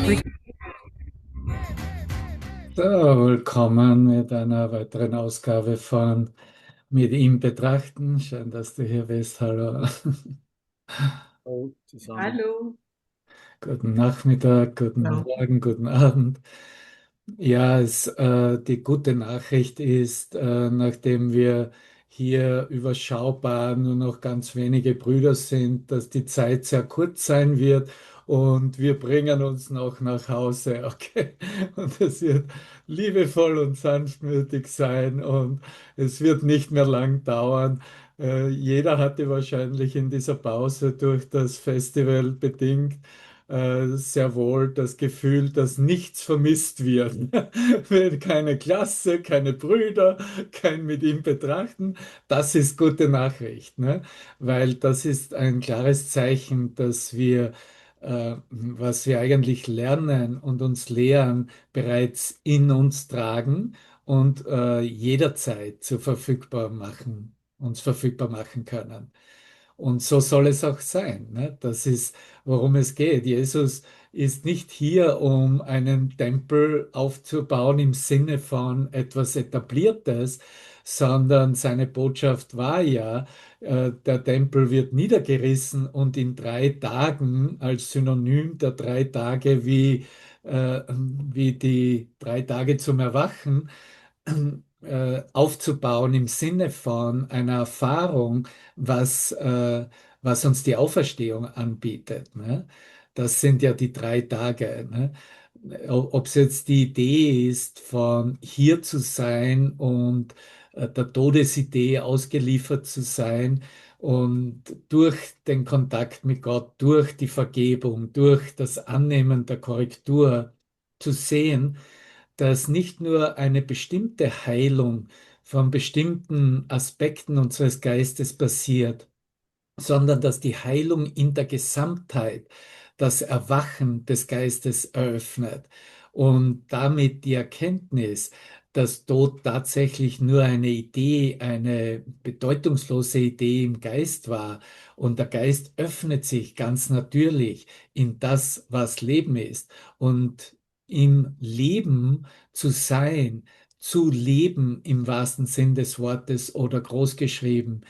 So, willkommen mit einer weiteren Ausgabe von Mit ihm betrachten. Schön, dass du hier bist. Hallo. Hallo zusammen. Hallo. Guten Nachmittag, guten Ja. Morgen, guten Abend. Ja, die gute Nachricht ist, nachdem wir hier überschaubar nur noch ganz wenige Brüder sind, dass die Zeit sehr kurz sein wird und wir bringen uns noch nach Hause, okay? Und es wird liebevoll und sanftmütig sein und es wird nicht mehr lang dauern. Jeder hatte wahrscheinlich in dieser Pause durch das Festival bedingt sehr wohl das Gefühl, dass nichts vermisst wird. Keine Klasse, keine Brüder, kein mit ihm betrachten. Das ist gute Nachricht, ne? Weil das ist ein klares Zeichen, dass wir, was wir eigentlich lernen und uns lehren, bereits in uns tragen und jederzeit uns verfügbar machen können. Und so soll es auch sein. Ne? Das ist, worum es geht. Jesus ist nicht hier, um einen Tempel aufzubauen im Sinne von etwas Etabliertes, sondern seine Botschaft war ja, der Tempel wird niedergerissen und in 3 Tagen als Synonym der 3 Tage wie die 3 Tage zum Erwachen aufzubauen im Sinne von einer Erfahrung, was uns die Auferstehung anbietet. Ne? Das sind ja die 3 Tage. Ne? Ob es jetzt die Idee ist, von hier zu sein und der Todesidee ausgeliefert zu sein und durch den Kontakt mit Gott, durch die Vergebung, durch das Annehmen der Korrektur zu sehen, dass nicht nur eine bestimmte Heilung von bestimmten Aspekten unseres Geistes passiert, sondern dass die Heilung in der Gesamtheit das Erwachen des Geistes eröffnet und damit die Erkenntnis, dass Tod tatsächlich nur eine Idee, eine bedeutungslose Idee im Geist war und der Geist öffnet sich ganz natürlich in das, was Leben ist und im Leben zu leben im wahrsten Sinn des Wortes oder großgeschrieben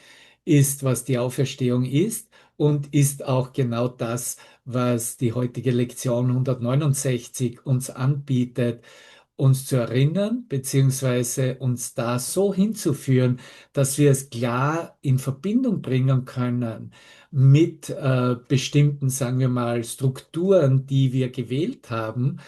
ist, was die Auferstehung ist und ist auch genau das, was die heutige Lektion 169 uns anbietet, uns zu erinnern, beziehungsweise uns da so hinzuführen, dass wir es klar in Verbindung bringen können mit bestimmten, sagen wir mal, Strukturen, die wir gewählt haben,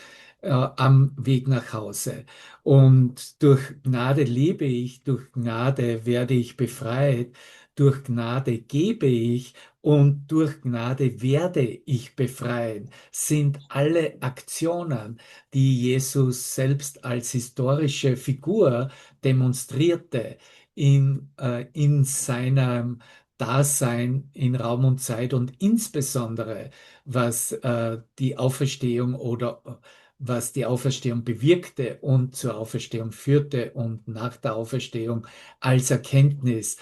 am Weg nach Hause. Und durch Gnade lebe ich, durch Gnade werde ich befreit, durch Gnade gebe ich und durch Gnade werde ich befreien, sind alle Aktionen, die Jesus selbst als historische Figur demonstrierte in seinem Dasein in Raum und Zeit und insbesondere was die Auferstehung oder was die Auferstehung bewirkte und zur Auferstehung führte und nach der Auferstehung als Erkenntnis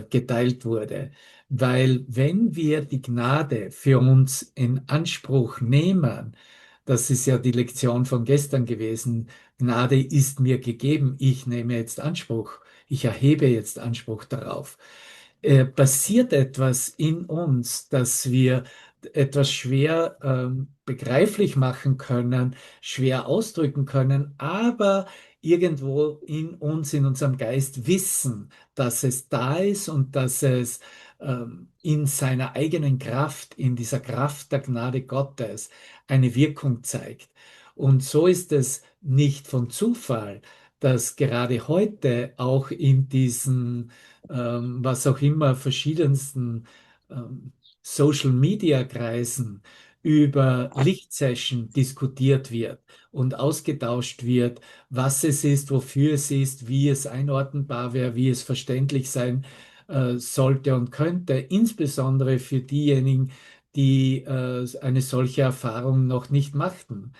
geteilt wurde. Weil wenn wir die Gnade für uns in Anspruch nehmen, das ist ja die Lektion von gestern gewesen, Gnade ist mir gegeben, ich nehme jetzt Anspruch, ich erhebe jetzt Anspruch darauf. Passiert etwas in uns, dass wir etwas schwer begreiflich machen können, schwer ausdrücken können, aber irgendwo in uns, in unserem Geist wissen, dass es da ist und dass es in seiner eigenen Kraft, in dieser Kraft der Gnade Gottes eine Wirkung zeigt. Und so ist es nicht von Zufall, dass gerade heute auch in diesen, was auch immer, verschiedensten Social-Media-Kreisen über Lichtsession diskutiert wird und ausgetauscht wird, was es ist, wofür es ist, wie es einordnbar wäre, wie es verständlich sein sollte und könnte, insbesondere für diejenigen, die eine solche Erfahrung noch nicht machten.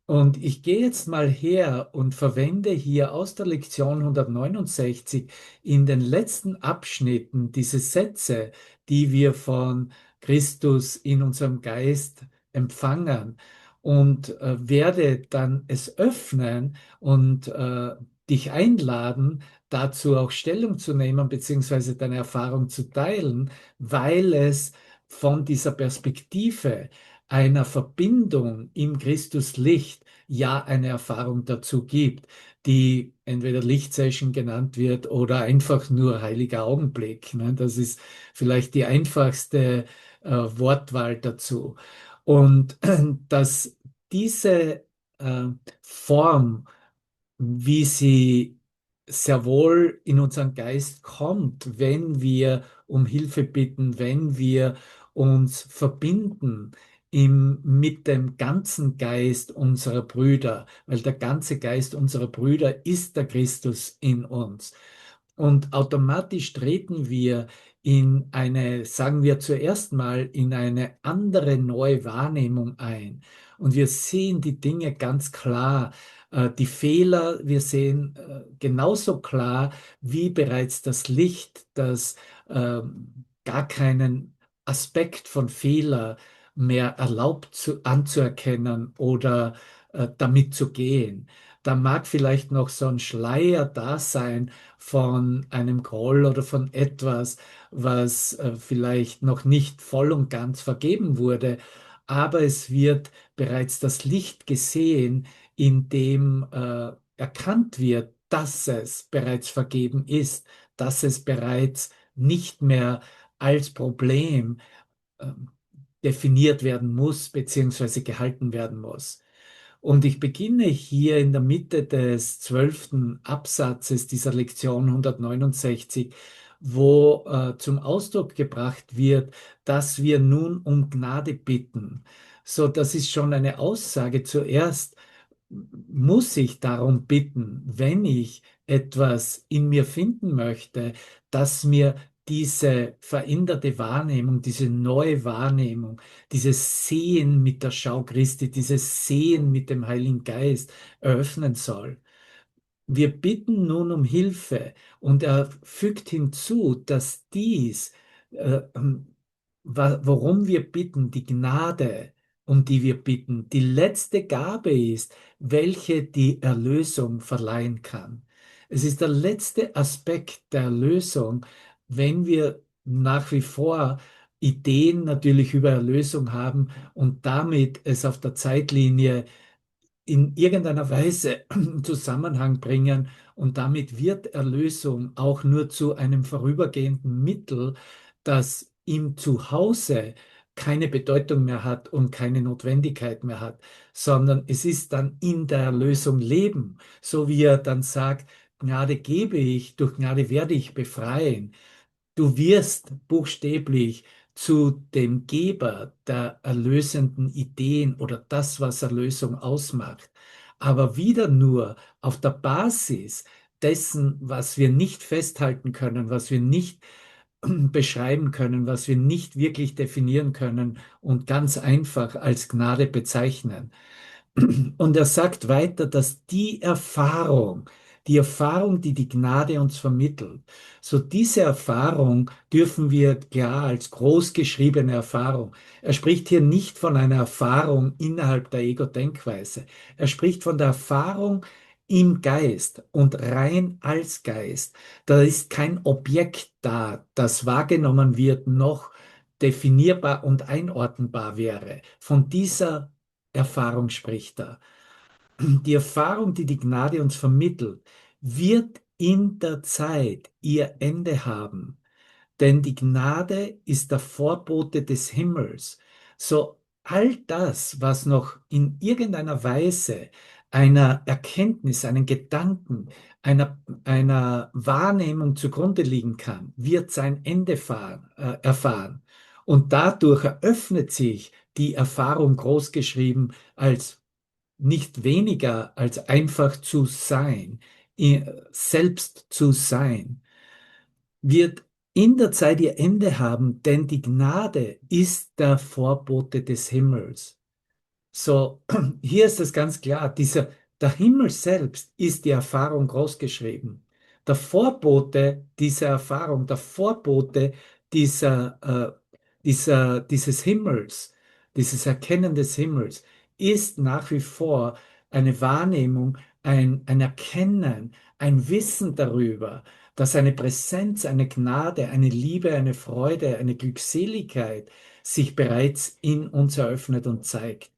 Und ich gehe jetzt mal her und verwende hier aus der Lektion 169 in den letzten Abschnitten diese Sätze, die wir von Christus in unserem Geist empfangen und werde dann es öffnen und dich einladen, dazu auch Stellung zu nehmen, beziehungsweise deine Erfahrung zu teilen, weil es von dieser Perspektive einer Verbindung im Christuslicht ja eine Erfahrung dazu gibt, die entweder Lichtsession genannt wird oder einfach nur heiliger Augenblick. Ne? Das ist vielleicht die einfachste Wortwahl dazu. Und dass diese Form, wie sie sehr wohl in unseren Geist kommt, wenn wir um Hilfe bitten, wenn wir uns verbinden mit dem ganzen Geist unserer Brüder, weil der ganze Geist unserer Brüder ist der Christus in uns. Und automatisch treten wir in eine, sagen wir zuerst mal, in eine andere neue Wahrnehmung ein. Und wir sehen die Dinge ganz klar. Die Fehler, wir sehen genauso klar wie bereits das Licht, das gar keinen Aspekt von Fehler mehr erlaubt anzuerkennen oder damit zu gehen. Da mag vielleicht noch so ein Schleier da sein von einem Groll oder von etwas, was vielleicht noch nicht voll und ganz vergeben wurde, aber es wird bereits das Licht gesehen, in dem erkannt wird, dass es bereits vergeben ist, dass es bereits nicht mehr als Problem ähm, definiert werden muss, beziehungsweise gehalten werden muss. Und ich beginne hier in der Mitte des 12. Absatzes dieser Lektion 169, wo zum Ausdruck gebracht wird, dass wir nun um Gnade bitten. So, das ist schon eine Aussage. Zuerst muss ich darum bitten, wenn ich etwas in mir finden möchte, dass mir diese veränderte Wahrnehmung, diese neue Wahrnehmung, dieses Sehen mit der Schau Christi, dieses Sehen mit dem Heiligen Geist eröffnen soll. Wir bitten nun um Hilfe und er fügt hinzu, dass dies, worum wir bitten, die Gnade, um die wir bitten, die letzte Gabe ist, welche die Erlösung verleihen kann. Es ist der letzte Aspekt der Erlösung, wenn wir nach wie vor Ideen natürlich über Erlösung haben und damit es auf der Zeitlinie in irgendeiner Weise Zusammenhang bringen und damit wird Erlösung auch nur zu einem vorübergehenden Mittel, das im Zuhause keine Bedeutung mehr hat und keine Notwendigkeit mehr hat, sondern es ist dann in der Erlösung Leben, so wie er dann sagt, Gnade gebe ich, durch Gnade werde ich befreien. Du wirst buchstäblich zu dem Geber der erlösenden Ideen oder das, was Erlösung ausmacht. Aber wieder nur auf der Basis dessen, was wir nicht festhalten können, was wir nicht beschreiben können, was wir nicht wirklich definieren können und ganz einfach als Gnade bezeichnen. Und er sagt weiter, dass die Erfahrung, die die Gnade uns vermittelt, so diese Erfahrung dürfen wir klar als großgeschriebene Erfahrung. Er spricht hier nicht von einer Erfahrung innerhalb der Ego-Denkweise. Er spricht von der Erfahrung im Geist und rein als Geist. Da ist kein Objekt da, das wahrgenommen wird, noch definierbar und einordnbar wäre. Von dieser Erfahrung spricht er. Die Erfahrung, die die Gnade uns vermittelt, wird in der Zeit ihr Ende haben, denn die Gnade ist der Vorbote des Himmels. So all das, was noch in irgendeiner Weise einer Erkenntnis, einem Gedanken, einer Wahrnehmung zugrunde liegen kann, wird sein Ende erfahren. Und dadurch eröffnet sich die Erfahrung großgeschrieben als nicht weniger als einfach zu sein, selbst zu sein, wird in der Zeit ihr Ende haben, denn die Gnade ist der Vorbote des Himmels. So, hier ist es ganz klar, der Himmel selbst ist die Erfahrung großgeschrieben. Der Vorbote dieser Erfahrung, der Vorbote dieses Himmels, dieses Erkennen des Himmels, ist nach wie vor eine Wahrnehmung, ein Erkennen, ein Wissen darüber, dass eine Präsenz, eine Gnade, eine Liebe, eine Freude, eine Glückseligkeit sich bereits in uns eröffnet und zeigt.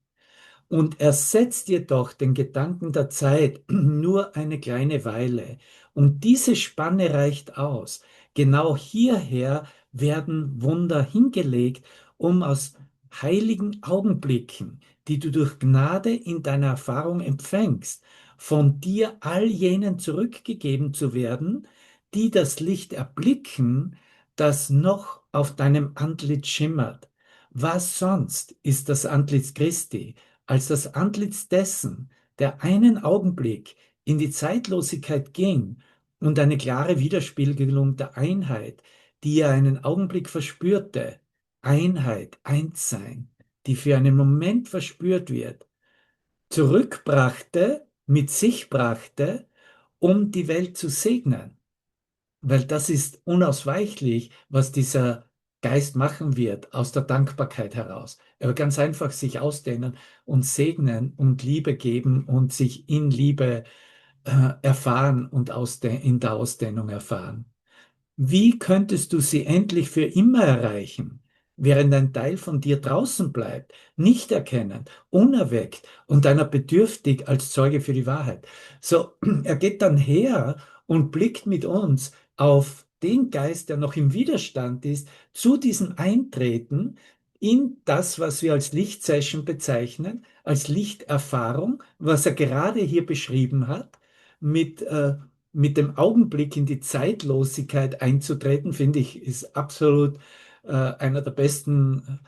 Und ersetzt jedoch den Gedanken der Zeit nur eine kleine Weile. Und diese Spanne reicht aus. Genau hierher werden Wunder hingelegt, um aus heiligen Augenblicken, die du durch Gnade in deiner Erfahrung empfängst, von dir all jenen zurückgegeben zu werden, die das Licht erblicken, das noch auf deinem Antlitz schimmert. Was sonst ist das Antlitz Christi als das Antlitz dessen, der einen Augenblick in die Zeitlosigkeit ging und eine klare Widerspiegelung der Einheit, die er einen Augenblick verspürte, Einheit, Einssein, die für einen Moment verspürt wird, zurückbrachte, mit sich brachte, um die Welt zu segnen. Weil das ist unausweichlich, was dieser Geist machen wird, aus der Dankbarkeit heraus. Er wird ganz einfach sich ausdehnen und segnen und Liebe geben und sich in Liebe erfahren und in der Ausdehnung erfahren. Wie könntest du sie endlich für immer erreichen, während ein Teil von dir draußen bleibt, nicht erkennend, unerweckt und einer bedürftig als Zeuge für die Wahrheit? So, er geht dann her und blickt mit uns auf den Geist, der noch im Widerstand ist, zu diesem Eintreten in das, was wir als Lichtsession bezeichnen, als Lichterfahrung, was er gerade hier beschrieben hat, mit mit dem Augenblick in die Zeitlosigkeit einzutreten, finde ich, ist absolut einer der besten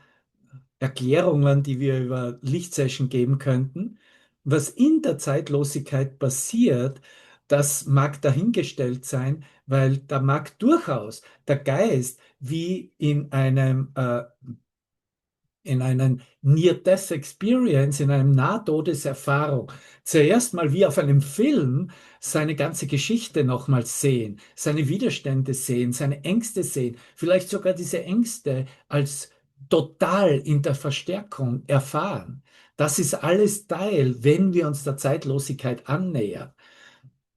Erklärungen, die wir über Lichtsession geben könnten. Was in der Zeitlosigkeit passiert, das mag dahingestellt sein, weil da mag durchaus der Geist wie in einem Near-Death Experience, in einem Nahtodeserfahrung, zuerst mal wie auf einem Film seine ganze Geschichte nochmals sehen, seine Widerstände sehen, seine Ängste sehen, vielleicht sogar diese Ängste als total in der Verstärkung erfahren. Das ist alles Teil, wenn wir uns der Zeitlosigkeit annähern.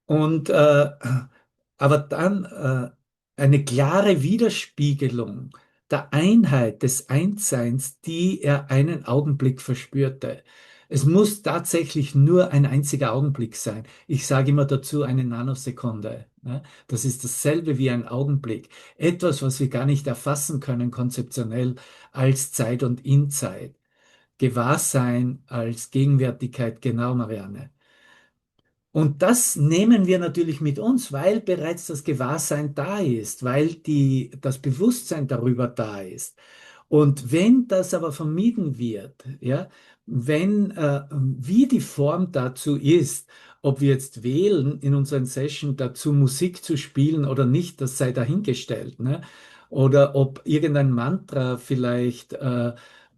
Und aber dann eine klare Widerspiegelung der Einheit des Einsseins, die er einen Augenblick verspürte. Es muss tatsächlich nur ein einziger Augenblick sein. Ich sage immer dazu eine Nanosekunde. Ne? Das ist dasselbe wie ein Augenblick. Etwas, was wir gar nicht erfassen können, konzeptionell als Zeit und In-Zeit. Gewahrsein als Gegenwärtigkeit, genau, Marianne. Und das nehmen wir natürlich mit uns, weil bereits das Gewahrsein da ist, weil das Bewusstsein darüber da ist. Und wenn das aber vermieden wird, ja, wenn, wie die Form dazu ist, ob wir jetzt wählen, in unseren Session dazu Musik zu spielen oder nicht, das sei dahingestellt, ne? Oder ob irgendein Mantra vielleicht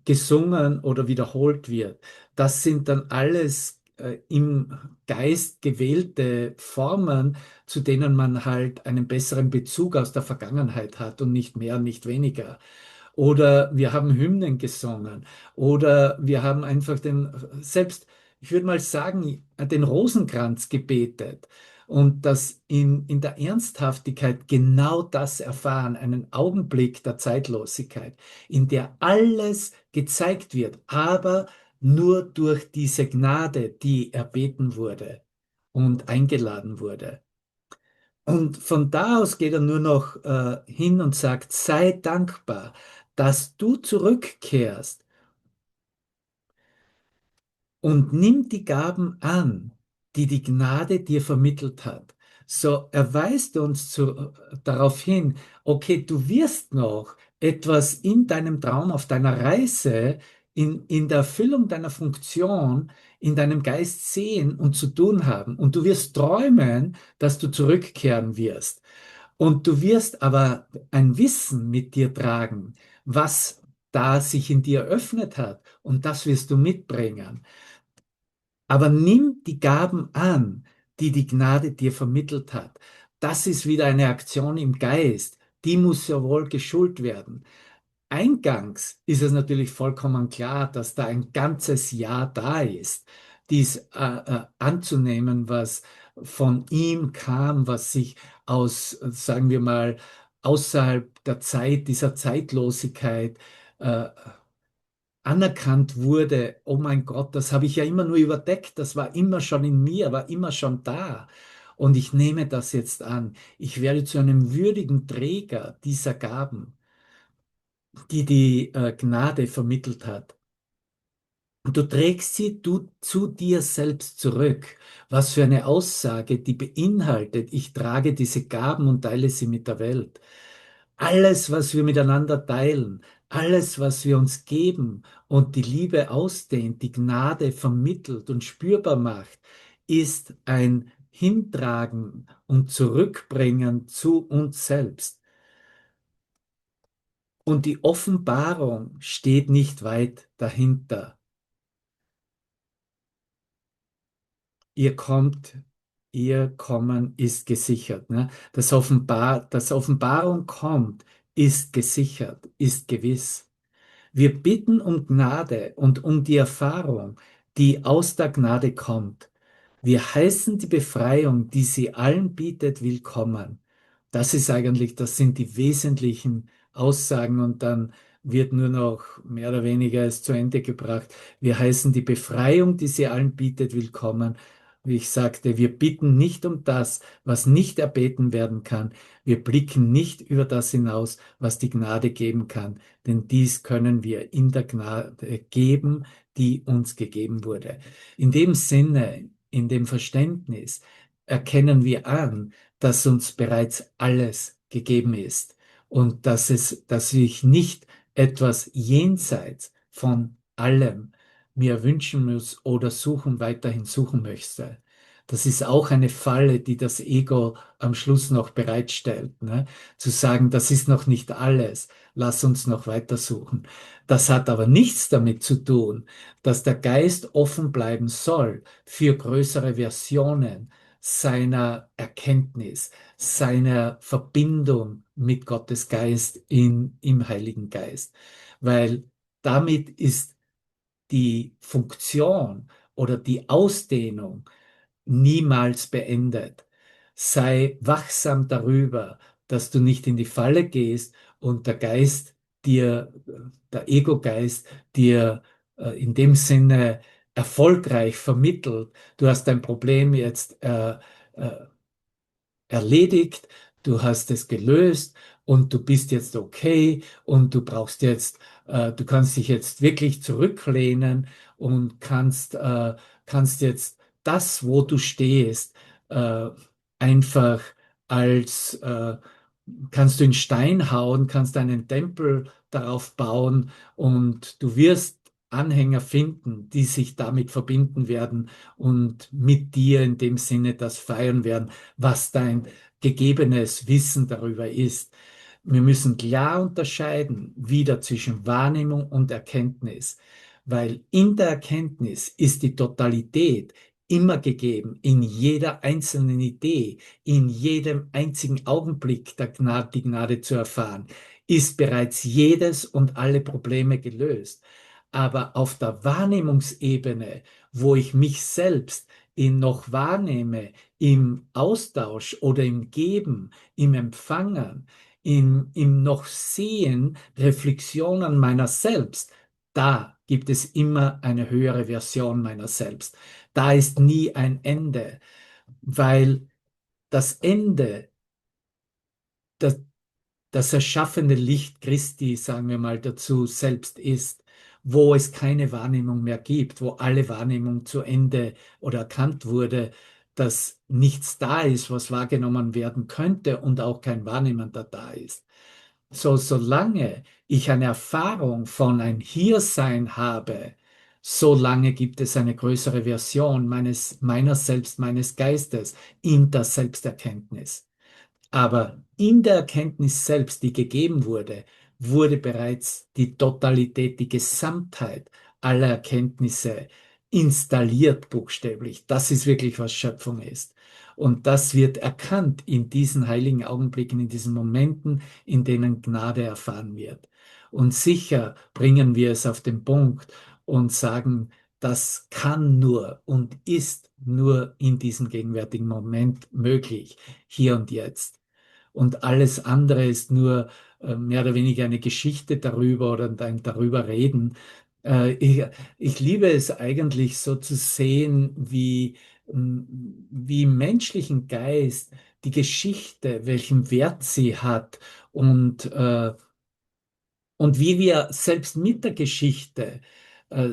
gesungen oder wiederholt wird. Das sind dann alles im Geist gewählte Formen, zu denen man halt einen besseren Bezug aus der Vergangenheit hat und nicht mehr, nicht weniger. Oder wir haben Hymnen gesungen. Oder wir haben einfach selbst, ich würde mal sagen, den Rosenkranz gebetet. Und das in der Ernsthaftigkeit genau das erfahren, einen Augenblick der Zeitlosigkeit, in der alles gezeigt wird, aber nur durch diese Gnade, die erbeten wurde und eingeladen wurde. Und von da aus geht er nur noch hin und sagt, sei dankbar, dass du zurückkehrst und nimm die Gaben an, die die Gnade dir vermittelt hat. So erweist uns darauf hin, okay, du wirst noch etwas in deinem Traum, auf deiner Reise, in der Erfüllung deiner Funktion, in deinem Geist sehen und zu tun haben. Und du wirst träumen, dass du zurückkehren wirst. Und du wirst aber ein Wissen mit dir tragen, was da sich in dir öffnet hat. Und das wirst du mitbringen. Aber nimm die Gaben an, die die Gnade dir vermittelt hat. Das ist wieder eine Aktion im Geist. Die muss ja wohl geschult werden. Eingangs ist es natürlich vollkommen klar, dass da ein ganzes Jahr da ist, dies anzunehmen, was von ihm kam, was sich aus, sagen wir mal, außerhalb der Zeit, dieser Zeitlosigkeit äh, anerkannt wurde. Oh mein Gott, das habe ich ja immer nur überdeckt, das war immer schon in mir, war immer schon da. Und ich nehme das jetzt an. Ich werde zu einem würdigen Träger dieser Gaben, die die Gnade vermittelt hat. Und du trägst sie du zu dir selbst zurück. Was für eine Aussage, die beinhaltet, ich trage diese Gaben und teile sie mit der Welt. Alles, was wir miteinander teilen, alles, was wir uns geben und die Liebe ausdehnt, die Gnade vermittelt und spürbar macht, ist ein Hintragen und Zurückbringen zu uns selbst. Und die Offenbarung steht nicht weit dahinter. Ihr kommt, ihr Kommen ist gesichert. Ne? Das Offenbarung kommt, ist gesichert, ist gewiss. Wir bitten um Gnade und um die Erfahrung, die aus der Gnade kommt. Wir heißen die Befreiung, die sie allen bietet, willkommen. Das ist eigentlich, das sind die wesentlichen Aussagen und dann wird nur noch mehr oder weniger es zu Ende gebracht. Wir heißen die Befreiung, die sie allen bietet, willkommen. Wie ich sagte, wir bitten nicht um das, was nicht erbeten werden kann. Wir blicken nicht über das hinaus, was die Gnade geben kann, denn dies können wir in der Gnade geben, die uns gegeben wurde. In dem Sinne, in dem Verständnis erkennen wir an, dass uns bereits alles gegeben ist und dass ich nicht etwas jenseits von allem mir wünschen muss oder weiterhin suchen möchte. Das ist auch eine Falle, die das Ego am Schluss noch bereitstellt, ne? Zu sagen, das ist noch nicht alles, lass uns noch weiter suchen. Das hat aber nichts damit zu tun, dass der Geist offen bleiben soll für größere Versionen seiner Erkenntnis, seiner Verbindung mit Gottes Geist im Heiligen Geist. Weil damit ist die Funktion oder die Ausdehnung niemals beendet. Sei wachsam darüber, dass du nicht in die Falle gehst und der Geist dir, der Ego-Geist dir in dem Sinne erfolgreich vermittelt, du hast dein Problem jetzt erledigt, du hast es gelöst und du bist jetzt okay und du kannst dich jetzt wirklich zurücklehnen und kannst jetzt das, wo du stehst, äh, einfach als, kannst du in Stein hauen, kannst einen Tempel darauf bauen und du wirst Anhänger finden, die sich damit verbinden werden und mit dir in dem Sinne das feiern werden, was dein gegebenes Wissen darüber ist. Wir müssen klar unterscheiden wieder zwischen Wahrnehmung und Erkenntnis, weil in der Erkenntnis ist die Totalität immer gegeben, in jeder einzelnen Idee, in jedem einzigen Augenblick die Gnade zu erfahren, ist bereits jedes und alle Probleme gelöst. Aber auf der Wahrnehmungsebene, wo ich mich selbst noch wahrnehme, im Austausch oder im Geben, im Empfangen, im noch Sehen, Reflexionen meiner selbst, da gibt es immer eine höhere Version meiner selbst. Da ist nie ein Ende, weil das Ende, das, das erschaffene Licht Christi, sagen wir mal dazu, selbst ist, wo es keine Wahrnehmung mehr gibt, wo alle Wahrnehmung zu Ende oder erkannt wurde, dass nichts da ist, was wahrgenommen werden könnte und auch kein Wahrnehmender da ist. So, solange ich eine Erfahrung von ein Hiersein habe, solange gibt es eine größere Version meiner selbst, meines Geistes in der Selbsterkenntnis. Aber in der Erkenntnis selbst, die gegeben wurde, wurde bereits die Totalität, die Gesamtheit aller Erkenntnisse installiert, buchstäblich. Das ist wirklich, was Schöpfung ist. Und das wird erkannt in diesen heiligen Augenblicken, in diesen Momenten, in denen Gnade erfahren wird. Und sicher bringen wir es auf den Punkt und sagen, das kann nur und ist nur in diesem gegenwärtigen Moment möglich, hier und jetzt. Und alles andere ist nur mehr oder weniger eine Geschichte darüber oder ein darüber reden. Ich liebe es eigentlich so zu sehen, wie im menschlichen Geist die Geschichte, welchen Wert sie hat und wie wir selbst mit der Geschichte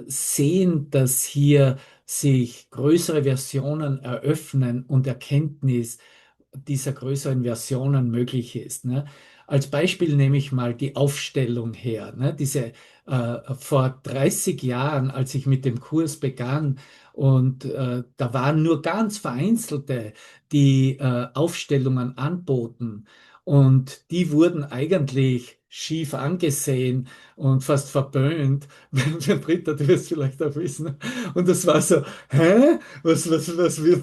sehen, dass hier sich größere Versionen eröffnen und Erkenntnis dieser größeren Versionen möglich ist. Ne? Als Beispiel nehme ich mal die Aufstellung her. Ne? Vor 30 Jahren, als ich mit dem Kurs begann, und da waren nur ganz vereinzelte, die Aufstellungen anboten. Und die wurden eigentlich schief angesehen und fast verböhnt. Britta, du wirst vielleicht auch wissen. Und das war so, hä? Was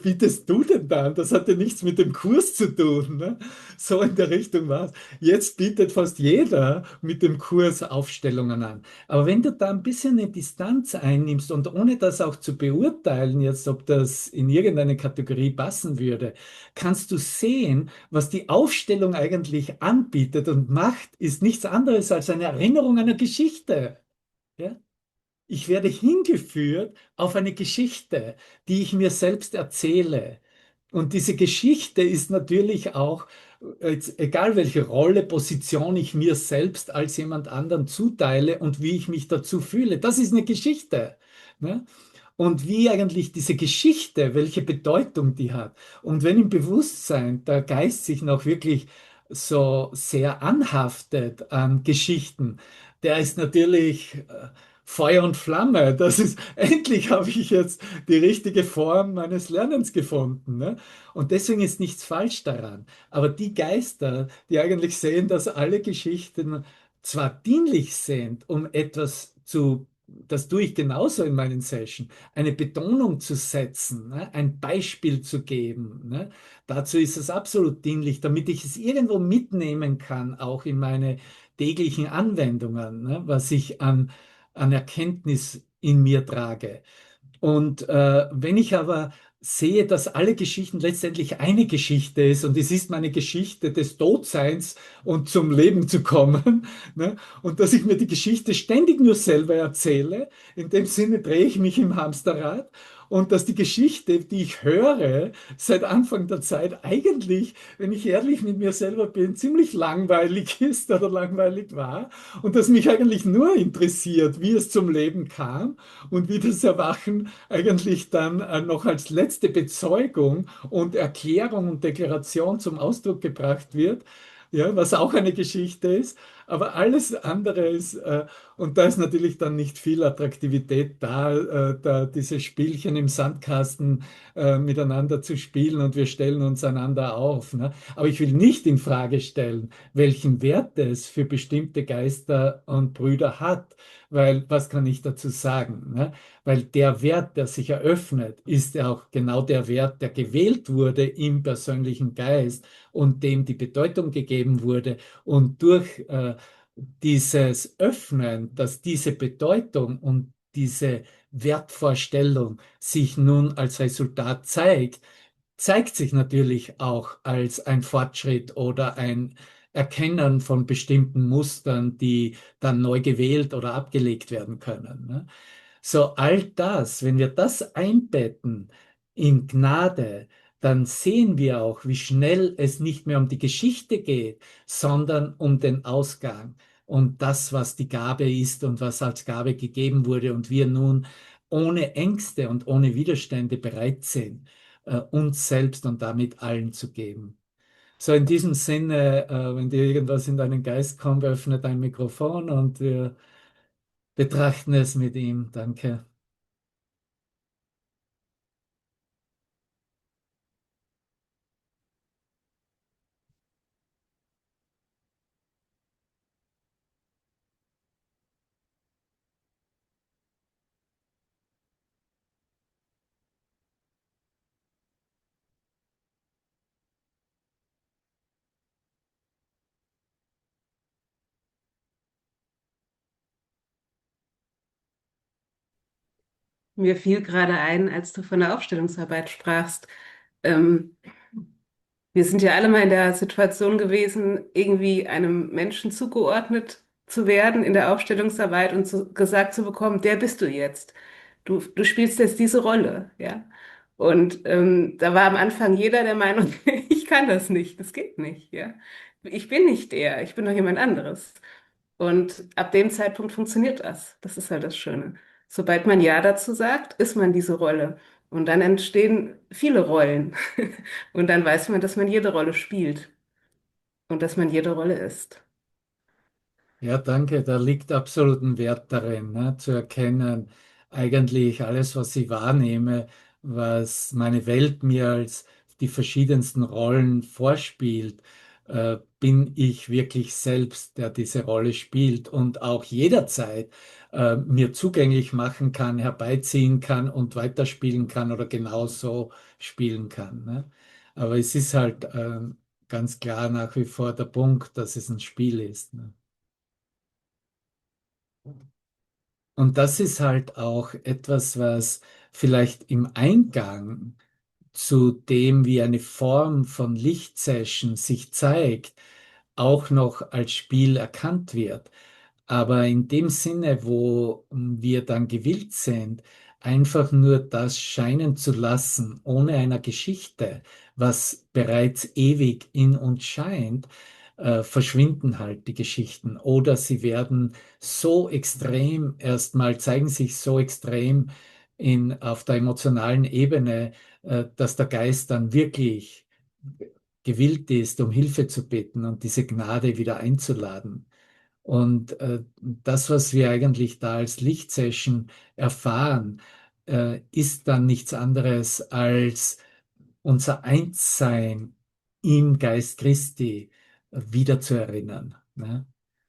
bietest du denn da an? Das hatte nichts mit dem Kurs zu tun. Ne? So in der Richtung war es. Jetzt bietet fast jeder mit dem Kurs Aufstellungen an. Aber wenn du da ein bisschen eine Distanz einnimmst und ohne das auch zu beurteilen, jetzt ob das in irgendeine Kategorie passen würde, kannst du sehen, was die Aufstellung eigentlich anbietet und macht, ist nichts anderes als eine Erinnerung einer Geschichte. Ja? Ich werde hingeführt auf eine Geschichte, die ich mir selbst erzähle. Und diese Geschichte ist natürlich auch, jetzt, egal welche Rolle, Position ich mir selbst als jemand anderen zuteile und wie ich mich dazu fühle, das ist eine Geschichte. Ne? Und wie eigentlich diese Geschichte, welche Bedeutung die hat. Und wenn im Bewusstsein der Geist sich noch wirklich so sehr anhaftet an Geschichten, der ist natürlich Feuer und Flamme. Das ist, endlich habe ich jetzt die richtige Form meines Lernens gefunden. Ne? Und deswegen ist nichts falsch daran. Aber die Geister, die eigentlich sehen, dass alle Geschichten zwar dienlich sind, um etwas zu, das tue ich genauso in meinen Sessions, eine Betonung zu setzen, ne? Ein Beispiel zu geben. Ne? Dazu ist es absolut dienlich, damit ich es irgendwo mitnehmen kann, auch in meine täglichen Anwendungen, ne? Was ich an Erkenntnis in mir trage. Und wenn ich aber sehe, dass alle Geschichten letztendlich eine Geschichte ist und es ist meine Geschichte des Todseins und zum Leben zu kommen, ne? Und dass ich mir die Geschichte ständig nur selber erzähle, in dem Sinne drehe ich mich im Hamsterrad und dass die Geschichte, die ich höre, seit Anfang der Zeit eigentlich, wenn ich ehrlich mit mir selber bin, ziemlich langweilig ist oder langweilig war und dass mich eigentlich nur interessiert, wie es zum Leben kam und wie das Erwachen eigentlich dann noch als letzte Bezeugung und Erklärung und Deklaration zum Ausdruck gebracht wird, ja, was auch eine Geschichte ist, aber alles andere ist, und da ist natürlich dann nicht viel Attraktivität da, da diese Spielchen im Sandkasten miteinander zu spielen und wir stellen uns einander auf. Ne? Aber ich will nicht in Frage stellen, welchen Wert es für bestimmte Geister und Brüder hat, weil was kann ich dazu sagen? Ne? Weil der Wert, der sich eröffnet, ist ja auch genau der Wert, der gewählt wurde im persönlichen Geist und dem die Bedeutung gegeben wurde. Und durch dieses Öffnen, dass diese Bedeutung und diese Wertvorstellung sich nun als Resultat zeigt, zeigt sich natürlich auch als ein Fortschritt oder ein Erkennen von bestimmten Mustern, die dann neu gewählt oder abgelegt werden können. Ne? So all das, wenn wir das einbetten in Gnade, dann sehen wir auch, wie schnell es nicht mehr um die Geschichte geht, sondern um den Ausgang und das, was die Gabe ist und was als Gabe gegeben wurde und wir nun ohne Ängste und ohne Widerstände bereit sind, uns selbst und damit allen zu geben. So in diesem Sinne, wenn dir irgendwas in deinen Geist kommt, öffne dein Mikrofon und wir betrachten es mit ihm. Danke. Mir fiel gerade ein, als du von der Aufstellungsarbeit sprachst. Ähm, Wir sind ja alle mal in der Situation gewesen, irgendwie einem Menschen zugeordnet zu werden in der Aufstellungsarbeit und gesagt zu bekommen, der bist du jetzt. Du spielst jetzt diese Rolle, ja. Und da war am Anfang jeder der Meinung, ich kann das nicht, das geht nicht, ja. Ich bin nicht der, ich bin doch jemand anderes. Und ab dem Zeitpunkt funktioniert das. Das ist halt das Schöne. Sobald man Ja dazu sagt, ist man diese Rolle. Und dann entstehen viele Rollen. Und dann weiß man, dass man jede Rolle spielt und dass man jede Rolle ist. Ja, danke. Da liegt absoluten Wert darin, ne, zu erkennen, eigentlich alles, was ich wahrnehme, was meine Welt mir als die verschiedensten Rollen vorspielt, bin ich wirklich selbst, der diese Rolle spielt und auch jederzeit mir zugänglich machen kann, herbeiziehen kann und weiterspielen kann oder genauso spielen kann. Ne? Aber es ist halt ganz klar nach wie vor der Punkt, dass es ein Spiel ist. Ne? Und das ist halt auch etwas, was vielleicht im Eingang zu dem, wie eine Form von Lichtsession sich zeigt, auch noch als Spiel erkannt wird. Aber in dem Sinne, wo wir dann gewillt sind, einfach nur das scheinen zu lassen, ohne einer Geschichte, was bereits ewig in uns scheint, verschwinden halt die Geschichten. Oder sie werden so extrem, erstmal zeigen sich so extrem auf der emotionalen Ebene, dass der Geist dann wirklich gewillt ist, um Hilfe zu bitten und diese Gnade wieder einzuladen. Und das, was wir eigentlich da als Lichtsession erfahren, ist dann nichts anderes als unser Einssein im Geist Christi wieder zu erinnern. Ne?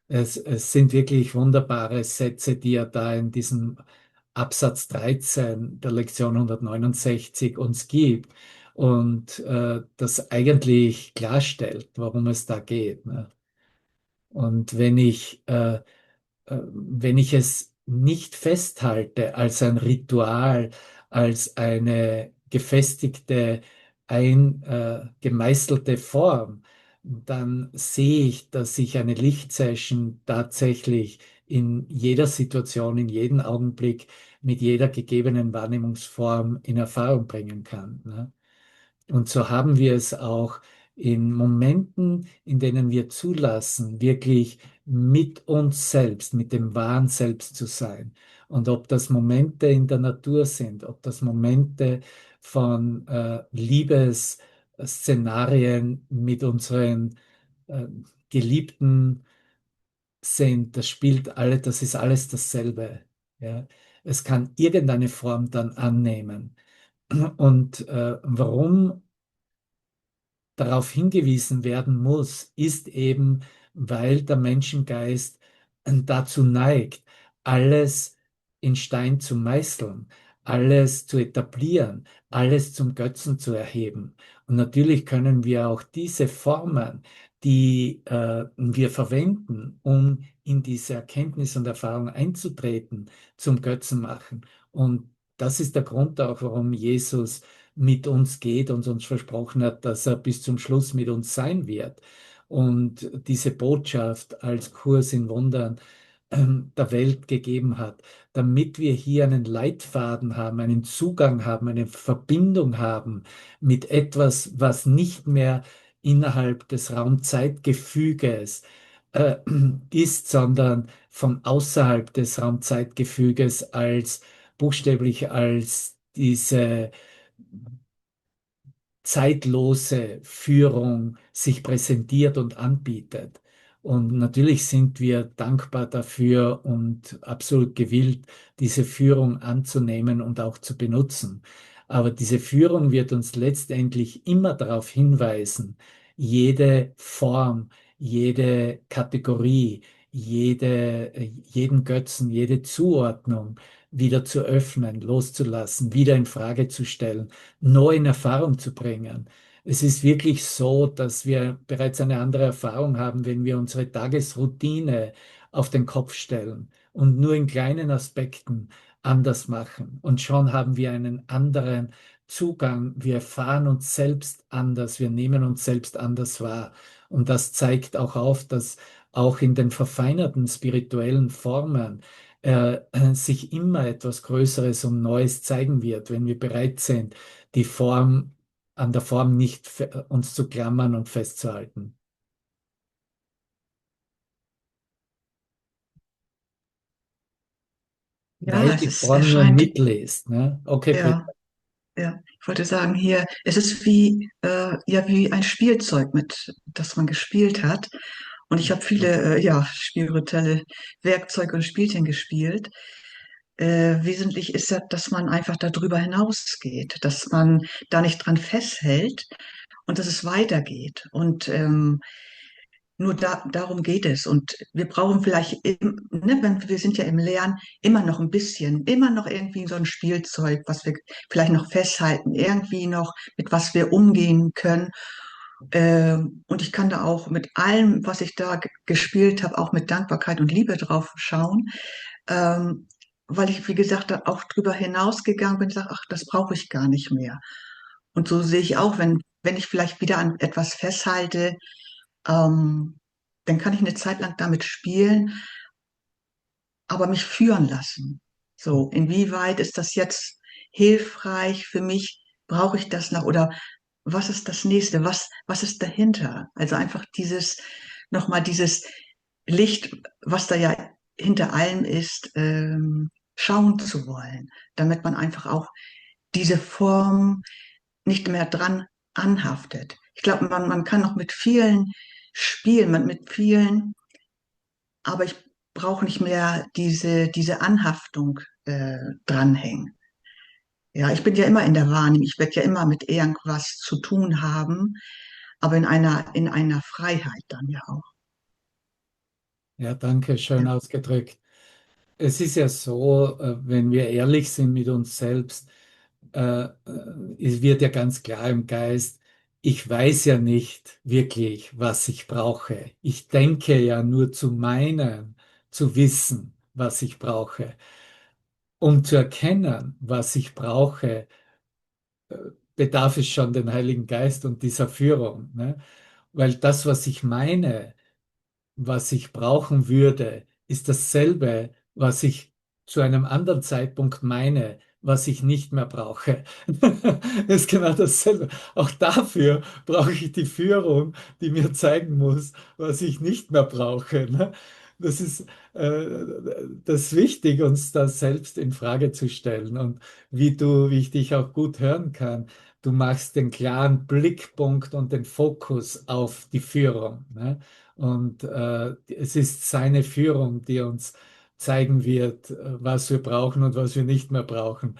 Es sind wirklich wunderbare Sätze, die er da in diesem Absatz 13 der Lektion 169 uns gibt und das eigentlich klarstellt, worum es da geht. Ne? Und wenn ich es nicht festhalte als ein Ritual, als eine gefestigte, gemeißelte Form, dann sehe ich, dass ich eine Lichtsession tatsächlich in jeder Situation, in jedem Augenblick mit jeder gegebenen Wahrnehmungsform in Erfahrung bringen kann. Ne? Und so haben wir es auch in Momenten, in denen wir zulassen, wirklich mit uns selbst, mit dem wahren Selbst zu sein. Und ob das Momente in der Natur sind, ob das Momente von Liebesszenarien mit unseren äh, Geliebten sind, das ist alles dasselbe. Ja. Es kann irgendeine Form dann annehmen. Und warum darauf hingewiesen werden muss, ist eben, weil der Menschengeist dazu neigt, alles in Stein zu meißeln, alles zu etablieren, alles zum Götzen zu erheben. Und natürlich können wir auch diese Formen, die wir verwenden, um in diese Erkenntnis und Erfahrung einzutreten, zum Götzen machen. Und das ist der Grund auch, warum Jesus mit uns geht und uns versprochen hat, dass er bis zum Schluss mit uns sein wird. Und diese Botschaft als Kurs in Wundern der Welt gegeben hat, damit wir hier einen Leitfaden haben, einen Zugang haben, eine Verbindung haben mit etwas, was nicht mehr innerhalb des Raumzeitgefüges äh, ist, sondern von außerhalb des Raumzeitgefüges als buchstäblich als diese zeitlose Führung sich präsentiert und anbietet. Und natürlich sind wir dankbar dafür und absolut gewillt, diese Führung anzunehmen und auch zu benutzen. Aber diese Führung wird uns letztendlich immer darauf hinweisen, jede Form, jede Kategorie, jeden Götzen, jede Zuordnung wieder zu öffnen, loszulassen, wieder in Frage zu stellen, neu in Erfahrung zu bringen. Es ist wirklich so, dass wir bereits eine andere Erfahrung haben, wenn wir unsere Tagesroutine auf den Kopf stellen und nur in kleinen Aspekten anders machen. Und schon haben wir einen anderen Zugang. Wir erfahren uns selbst anders. Wir nehmen uns selbst anders wahr. Und das zeigt auch auf, dass auch in den verfeinerten spirituellen Formen sich immer etwas Größeres und Neues zeigen wird, wenn wir bereit sind, die Form an der Form nicht uns zu klammern und festzuhalten. Weil Ja, es die ist, Form nur ein erscheint, Mittel ist. Ne? Okay, ja, Britta. ja. Ich wollte sagen, hier, es ist wie, ja, wie ein Spielzeug, mit das man gespielt hat. Und ich habe viele, ja, spirituelle Werkzeuge und Spielchen gespielt. Wesentlich ist ja, dass man einfach darüber hinausgeht, dass man da nicht dran festhält und dass es weitergeht. Und nur darum geht es. Und wir brauchen vielleicht, ne, wenn, wir sind ja im Lernen immer noch ein bisschen, immer noch irgendwie so ein Spielzeug, was wir vielleicht noch festhalten, irgendwie noch, mit was wir umgehen können. Und ich kann da auch mit allem, was ich da gespielt habe, auch mit Dankbarkeit und Liebe drauf schauen, ähm, weil ich, wie gesagt, da auch drüber hinausgegangen bin und sage, ach, das brauche ich gar nicht mehr. Und so sehe ich auch, wenn ich vielleicht wieder an etwas festhalte, ähm, dann kann ich eine Zeit lang damit spielen, aber mich führen lassen. So, inwieweit ist das jetzt hilfreich für mich? Brauche ich das noch? Oder was ist das nächste? Was ist dahinter? Also einfach nochmal dieses Licht, was da ja hinter allem ist, schauen zu wollen, damit man einfach auch diese Form nicht mehr dran anhaftet. Ich glaube, man kann noch mit vielen spielen, mit vielen, aber ich brauche nicht mehr diese Anhaftung dranhängen. Ja, ich bin ja immer in der Wahrnehmung, ich werde ja immer mit irgendwas zu tun haben, aber in einer Freiheit dann ja auch. Ja, danke, schön Ja, ausgedrückt. Es ist ja so, wenn wir ehrlich sind mit uns selbst, es wird ja ganz klar im Geist, ich weiß ja nicht wirklich, was ich brauche. Ich denke ja nur zu meinen, zu wissen, was ich brauche. Um zu erkennen, was ich brauche, bedarf es schon den Heiligen Geist und dieser Führung, ne? Weil das, was ich meine, was ich brauchen würde, ist dasselbe, was ich zu einem anderen Zeitpunkt meine, was ich nicht mehr brauche. Das ist genau dasselbe. Auch dafür brauche ich die Führung, die mir zeigen muss, was ich nicht mehr brauche. Ne? Das ist das ist wichtig, uns das selbst in Frage zu stellen. Und wie ich dich auch gut hören kann, du machst den klaren Blickpunkt und den Fokus auf die Führung. Ne? Und es ist seine Führung, die uns zeigen wird, was wir brauchen und was wir nicht mehr brauchen.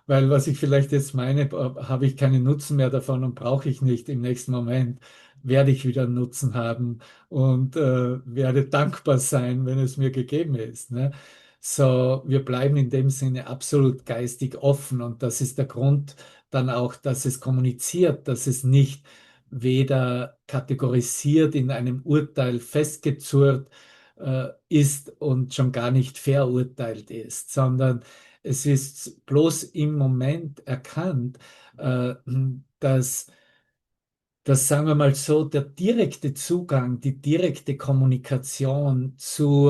Weil was ich vielleicht jetzt meine, habe ich keinen Nutzen mehr davon und brauche ich nicht. Im nächsten Moment werde ich wieder einen Nutzen haben und werde dankbar sein, wenn es mir gegeben ist. Ne? So, wir bleiben in dem Sinne absolut geistig offen und das ist der Grund dann auch, dass es kommuniziert, dass es nicht weder kategorisiert in einem Urteil festgezurrt ist und schon gar nicht verurteilt ist, sondern es ist bloß im Moment erkannt, äh, dass sagen wir mal so, der direkte Zugang, die direkte Kommunikation zu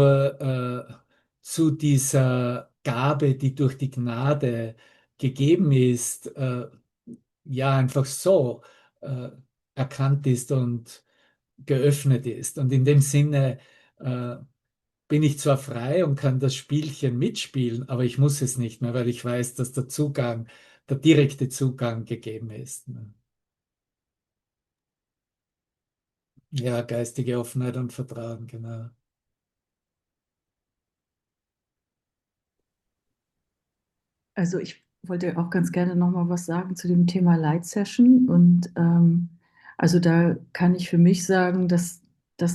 dieser Gabe, die durch die Gnade gegeben ist, ja einfach so äh, erkannt ist und geöffnet ist. Und in dem Sinne äh, bin ich zwar frei und kann das Spielchen mitspielen, aber ich muss es nicht mehr, weil ich weiß, dass der Zugang, der direkte Zugang gegeben ist. Ne? Ja, geistige Offenheit und Vertrauen, genau. Also ich wollte auch ganz gerne noch mal was sagen zu dem Thema Light Session. Und also da kann ich für mich sagen, dass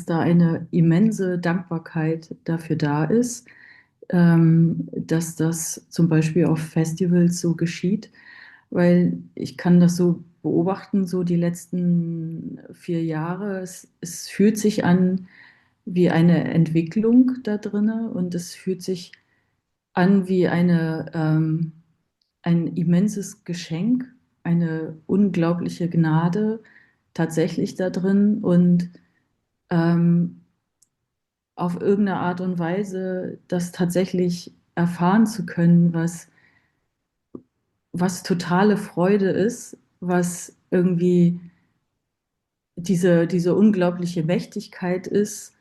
da eine immense Dankbarkeit dafür da ist, dass das zum Beispiel auf Festivals so geschieht, weil ich kann das so beobachten, so die letzten 4 Jahre. Es fühlt sich an wie eine Entwicklung da drinne und es fühlt sich an wie ein immenses Geschenk, eine unglaubliche Gnade tatsächlich da drin und ähm, auf irgendeine Art und Weise das tatsächlich erfahren zu können, was totale Freude ist, was irgendwie diese unglaubliche Mächtigkeit ist,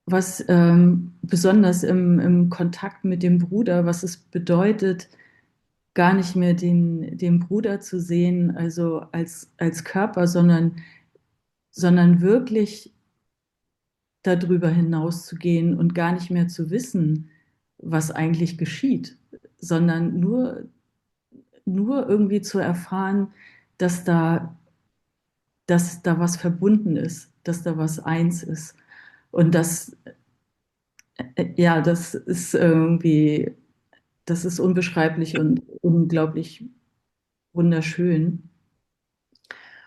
was besonders im Kontakt mit dem Bruder, was es bedeutet, gar nicht mehr den Bruder zu sehen, also als Körper, sondern wirklich darüber hinauszugehen und gar nicht mehr zu wissen, was eigentlich geschieht, sondern nur irgendwie zu erfahren, dass da, dass da was verbunden ist, dass da was eins ist. Und ja, das ist unbeschreiblich und unglaublich wunderschön.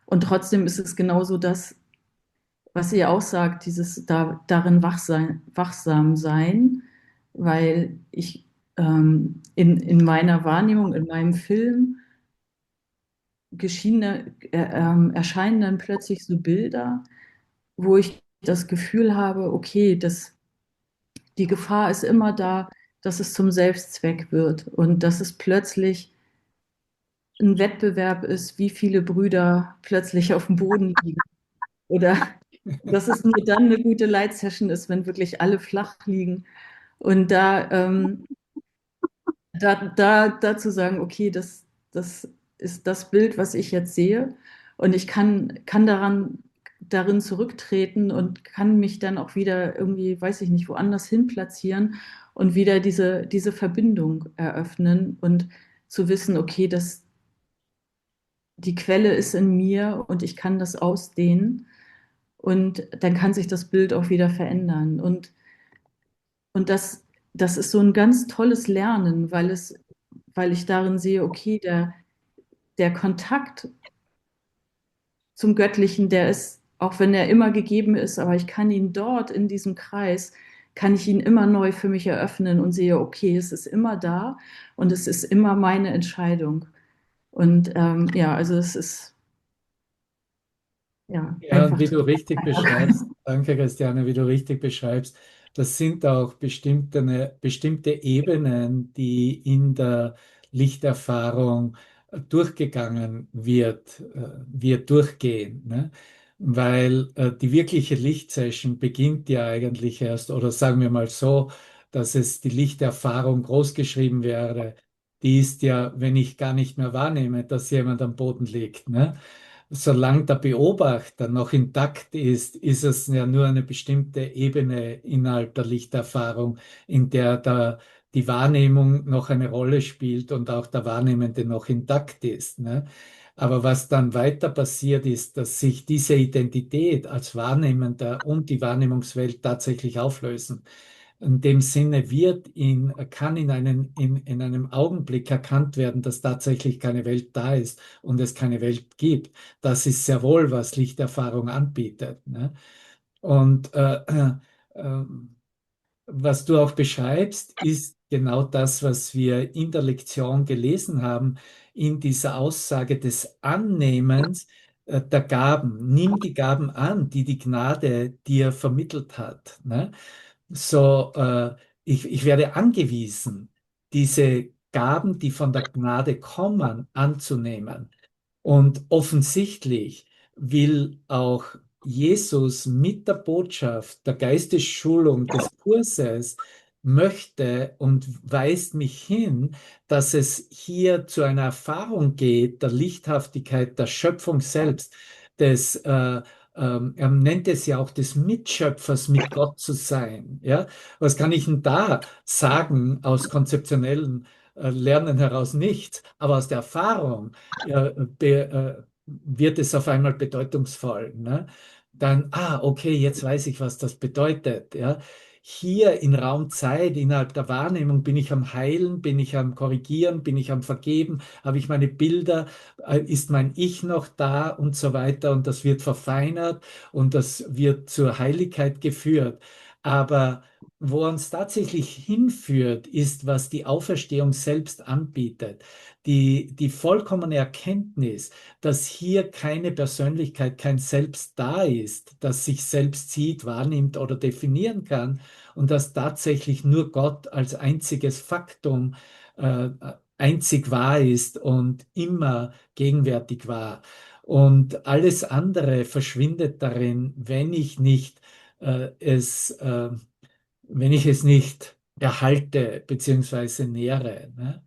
Und trotzdem ist es genauso das, was ihr auch sagt, dieses darin wachsam sein, weil in meiner Wahrnehmung, in meinem Film erscheinen dann plötzlich so Bilder, wo ich das Gefühl habe, okay, die Gefahr ist immer da, dass es zum Selbstzweck wird und dass es plötzlich ein Wettbewerb ist, wie viele Brüder plötzlich auf dem Boden liegen. Oder dass es nur dann eine gute Light-Session ist, wenn wirklich alle flach liegen. Und da zu sagen, okay, das ist das Bild, was ich jetzt sehe. Und ich kann darin zurücktreten und kann mich dann auch wieder irgendwie, weiß ich nicht, woanders hin platzieren und wieder diese Verbindung eröffnen und zu wissen, okay, die Quelle ist in mir und ich kann das ausdehnen. Und dann kann sich das Bild auch wieder verändern. Und das ist so ein ganz tolles Lernen, weil ich darin sehe, okay, der Kontakt zum Göttlichen, der ist, auch wenn er immer gegeben ist, aber ich kann ihn dort in diesem Kreis, kann ich ihn immer neu für mich eröffnen und sehe, okay, es ist immer da und es ist immer meine Entscheidung. Und ja, also es ist ja Ja, und einfach wie du total richtig beeindruckend. beschreibst, danke Christiane, wie du richtig beschreibst, das sind auch bestimmte Ebenen, die in der Lichterfahrung durchgegangen wird durchgehen. Ne? Weil die wirkliche Lichtsession beginnt ja eigentlich erst, oder sagen wir mal so, dass es die Lichterfahrung großgeschrieben wäre. Die ist ja, wenn ich gar nicht mehr wahrnehme, dass jemand am Boden liegt. Ne? Solange der Beobachter noch intakt ist, ist es ja nur eine bestimmte Ebene innerhalb der Lichterfahrung, in der die Wahrnehmung noch eine Rolle spielt und auch der Wahrnehmende noch intakt ist. Ne? Aber was dann weiter passiert ist, dass sich diese Identität als Wahrnehmender und die Wahrnehmungswelt tatsächlich auflösen. In dem Sinne kann in einem Augenblick erkannt werden, dass tatsächlich keine Welt da ist und es keine Welt gibt. Das ist sehr wohl, was Lichterfahrung anbietet. Ne? Und äh, was du auch beschreibst, ist genau das, was wir in der Lektion gelesen haben, in dieser Aussage des Annehmens der Gaben. Nimm die Gaben an, die die Gnade dir vermittelt hat. Ne? So, ich werde angewiesen, diese Gaben, die von der Gnade kommen, anzunehmen. Und offensichtlich will auch Jesus mit der Botschaft der Geistesschulung des Kurses möchte und weist mich hin, dass es hier zu einer Erfahrung geht, der Lichthaftigkeit der Schöpfung selbst, er nennt es ja auch des Mitschöpfers mit Gott zu sein. Ja? Was kann ich denn da sagen aus konzeptionellen Lernen heraus nichts, aber aus der Erfahrung wird es auf einmal bedeutungsvoll. Ne? Dann, okay, jetzt weiß ich, was das bedeutet. Ja? Hier in Raum Zeit, innerhalb der Wahrnehmung, bin ich am Heilen, bin ich am Korrigieren, bin ich am Vergeben, habe ich meine Bilder, ist mein Ich noch da und so weiter. Und das wird verfeinert und das wird zur Heiligkeit geführt. Aber wo uns tatsächlich hinführt, ist, was die Auferstehung selbst anbietet. Die vollkommene Erkenntnis, dass hier keine Persönlichkeit, kein Selbst da ist, das sich selbst sieht, wahrnimmt oder definieren kann und dass tatsächlich nur Gott als einziges Faktum äh, einzig wahr ist und immer gegenwärtig war. Und alles andere verschwindet darin, wenn ich es nicht erhalte bzw. nähere. Ne?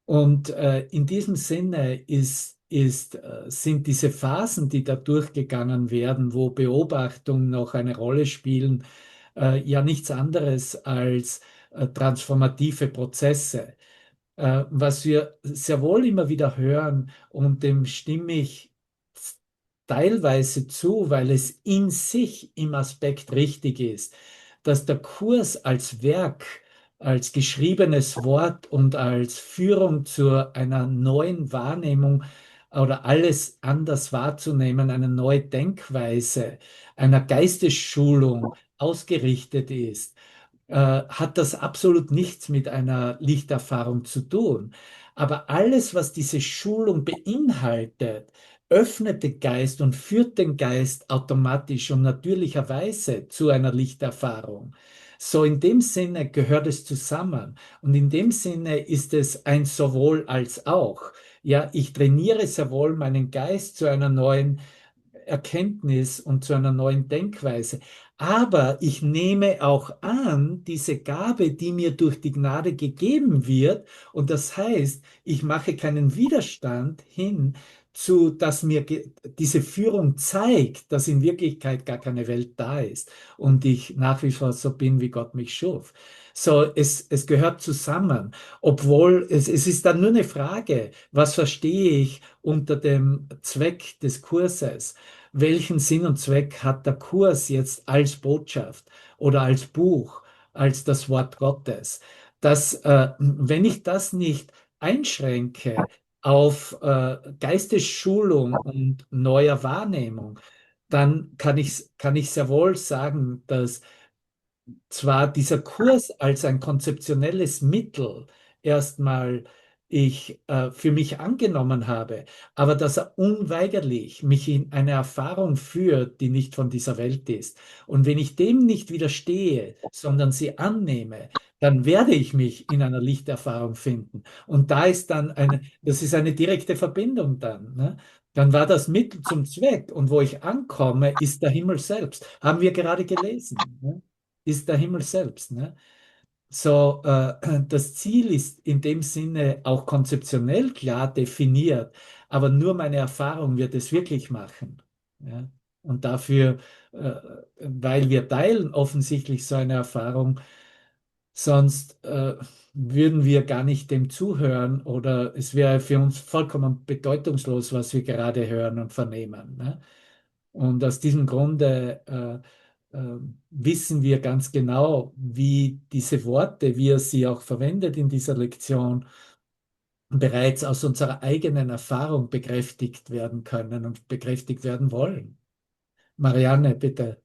Und in diesem Sinne sind diese Phasen, die da durchgegangen werden, wo Beobachtungen noch eine Rolle spielen, ja nichts anderes als transformative Prozesse. Was wir sehr wohl immer wieder hören, und dem stimme ich teilweise zu, weil es in sich im Aspekt richtig ist, dass der Kurs als Werk, als geschriebenes Wort und als Führung zu einer neuen Wahrnehmung oder alles anders wahrzunehmen, eine neue Denkweise, einer Geistesschulung ausgerichtet ist, hat das absolut nichts mit einer Lichterfahrung zu tun. Aber alles, was diese Schulung beinhaltet, öffnet den Geist und führt den Geist automatisch und natürlicherweise zu einer Lichterfahrung. So in dem Sinne gehört es zusammen und in dem Sinne ist es ein sowohl als auch. Ja, ich trainiere sehr wohl meinen Geist zu einer neuen Erkenntnis und zu einer neuen Denkweise. Aber ich nehme auch an, diese Gabe, die mir durch die Gnade gegeben wird. Und das heißt, ich mache keinen Widerstand hin zu, dass mir diese Führung zeigt, dass in Wirklichkeit gar keine Welt da ist und ich nach wie vor so bin, wie Gott mich schuf. So, es gehört zusammen, obwohl es ist dann nur eine Frage, was verstehe ich unter dem Zweck des Kurses? Welchen Sinn und Zweck hat der Kurs jetzt als Botschaft oder als Buch, als das Wort Gottes? Wenn ich das nicht einschränke auf Geistesschulung und neuer Wahrnehmung, dann kann ich sehr wohl sagen, dass zwar dieser Kurs als ein konzeptionelles Mittel erstmal ich für mich angenommen habe, aber dass er unweigerlich mich in eine Erfahrung führt, die nicht von dieser Welt ist. Und wenn ich dem nicht widerstehe, sondern sie annehme, dann werde ich mich in einer Lichterfahrung finden. Und das ist eine direkte Verbindung dann. Ne? Dann war das Mittel zum Zweck. Und wo ich ankomme, ist der Himmel selbst. Haben wir gerade gelesen. Ne? Ist der Himmel selbst. Ne? So, das Ziel ist in dem Sinne auch konzeptionell klar definiert, aber nur meine Erfahrung wird es wirklich machen. Ja? Und dafür, weil wir teilen offensichtlich so eine Erfahrung, sonst würden wir gar nicht dem zuhören oder es wäre für uns vollkommen bedeutungslos, was wir gerade hören und vernehmen. Ne? Und aus diesem Grunde wissen wir ganz genau, wie diese Worte, wie er sie auch verwendet in dieser Lektion, bereits aus unserer eigenen Erfahrung bekräftigt werden können und bekräftigt werden wollen. Marianne, bitte.